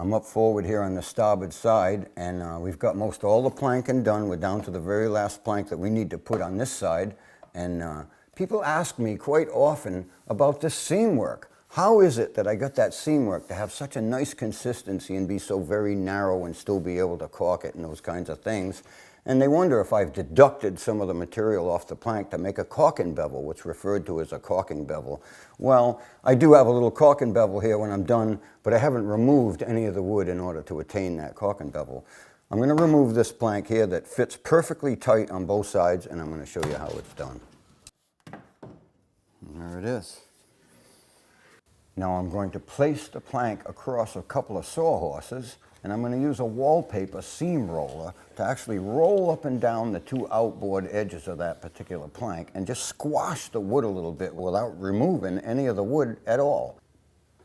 I'm up forward here on the starboard side, and we've got most all the planking done. We're down to the very last plank that we need to put on this side. And people ask me quite often about this seam work. How is it that I got that seam work to have such a nice consistency and be so very narrow and still be able to caulk it and those kinds of things? And they wonder if I've deducted some of the material off the plank to make a caulking bevel, what's referred to as a caulking bevel. Well, I do have a little caulking bevel here when I'm done, but I haven't removed any of the wood in order to attain that caulking bevel. I'm going to remove this plank here that fits perfectly tight on both sides, and I'm going to show you how it's done. And there it is. Now I'm going to place the plank across a couple of sawhorses, and I'm going to use a wallpaper seam roller to actually roll up and down the two outboard edges of that particular plank and just squash the wood a little bit without removing any of the wood at all.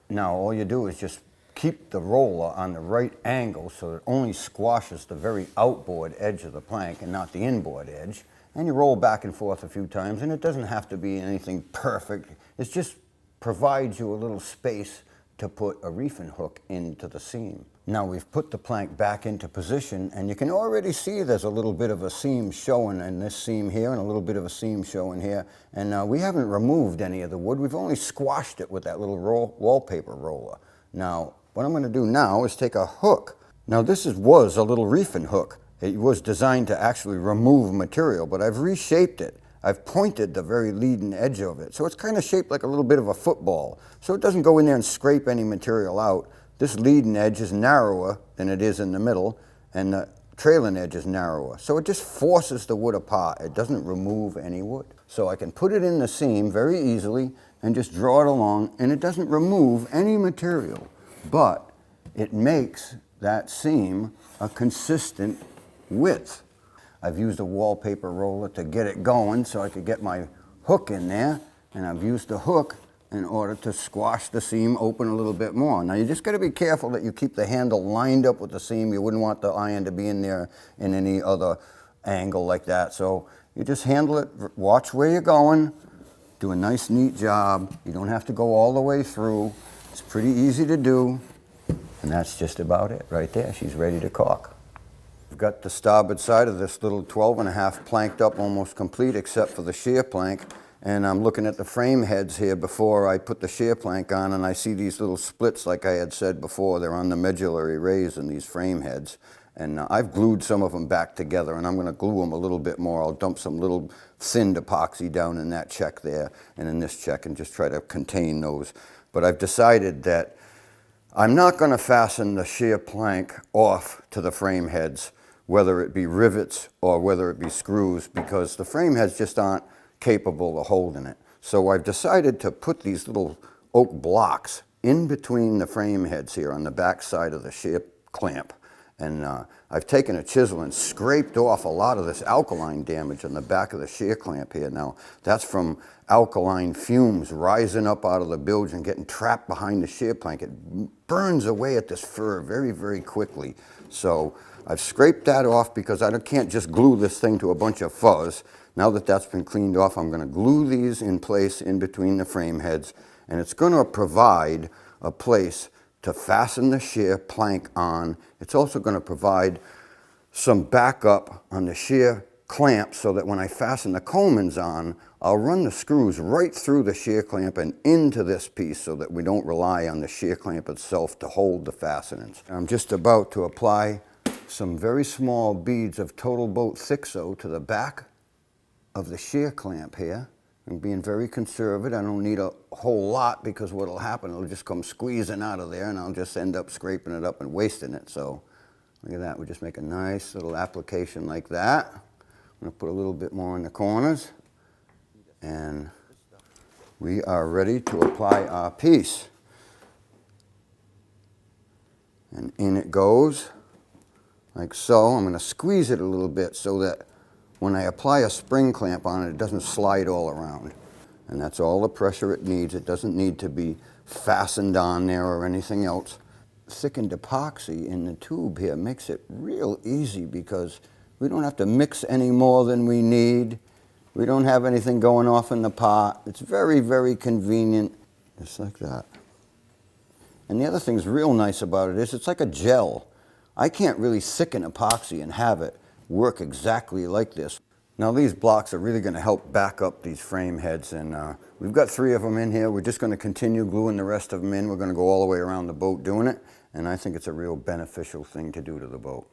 Now all you do is just keep the roller on the right angle so it only squashes the very outboard edge of the plank and not the inboard edge. And you roll back and forth a few times, and it doesn't have to be anything perfect. It just provides you a little space to put a reefing hook into the seam. Now we've put the plank back into position, and you can already see there's a little bit of a seam showing in this seam here and a little bit of a seam showing here. And we haven't removed any of the wood. We've only squashed it with that little wallpaper roller. Now, what I'm going to do now is take a hook. Now this was a little reefing hook. It was designed to actually remove material, but I've reshaped it. I've pointed the very leading edge of it. So it's kind of shaped like a little bit of a football. So it doesn't go in there and scrape any material out. This leading edge is narrower than it is in the middle, and the trailing edge is narrower. So it just forces the wood apart. It doesn't remove any wood. So I can put it in the seam very easily and just draw it along, and it doesn't remove any material, but it makes that seam a consistent width. I've used a wallpaper roller to get it going so I could get my hook in there, and I've used the hook in order to squash the seam open a little bit more. Now you just got to be careful that you keep the handle lined up with the seam. You wouldn't want the iron to be in there in any other angle like that. So you just handle it, watch where you're going, do a nice neat job. You don't have to go all the way through. It's pretty easy to do, and that's just about it right there. She's ready to caulk. We've got the starboard side of this little 12.5 planked up, almost complete except for the shear plank. And I'm looking at the frame heads here before I put the shear plank on, and I see these little splits like I had said before. They're on the medullary rays in these frame heads. And I've glued some of them back together, and I'm going to glue them a little bit more. I'll dump some little thinned epoxy down in that check there and in this check and just try to contain those. But I've decided that I'm not going to fasten the shear plank off to the frame heads, whether it be rivets or whether it be screws, because the frame heads just aren't capable of holding it. So I've decided to put these little oak blocks in between the frame heads here on the back side of the shear clamp. And I've taken a chisel and scraped off a lot of this alkaline damage on the back of the shear clamp here. Now, that's from alkaline fumes rising up out of the bilge and getting trapped behind the shear plank. It burns away at this fur very, very quickly. So I've scraped that off because I can't just glue this thing to a bunch of fuzz. Now that that's been cleaned off, I'm going to glue these in place in between the frame heads, and it's going to provide a place to fasten the shear plank on. It's also going to provide some backup on the shear clamp so that when I fasten the Coleman's on, I'll run the screws right through the shear clamp and into this piece so that we don't rely on the shear clamp itself to hold the fastenings. I'm just about to apply some very small beads of TotalBoat Thixo to the back of the shear clamp here. I'm being very conservative. I don't need a whole lot because what'll happen, it'll just come squeezing out of there and I'll just end up scraping it up and wasting it. So look at that, we just make a nice little application like that. I'm gonna put a little bit more in the corners, and we are ready to apply our piece. And in it goes, like so. I'm gonna squeeze it a little bit so that when I apply a spring clamp on it, it doesn't slide all around. And that's all the pressure it needs. It doesn't need to be fastened on there or anything else. Thickened epoxy in the tube here makes it real easy because we don't have to mix any more than we need. We don't have anything going off in the pot. It's very, very convenient, just like that. And the other thing's real nice about it is it's like a gel. I can't really thicken epoxy and have it work exactly like this. Now these blocks are really going to help back up these frame heads, and we've got 3 of them in here. We're just going to continue gluing the rest of them in. We're going to go all the way around the boat doing it, and I think it's a real beneficial thing to do to the boat.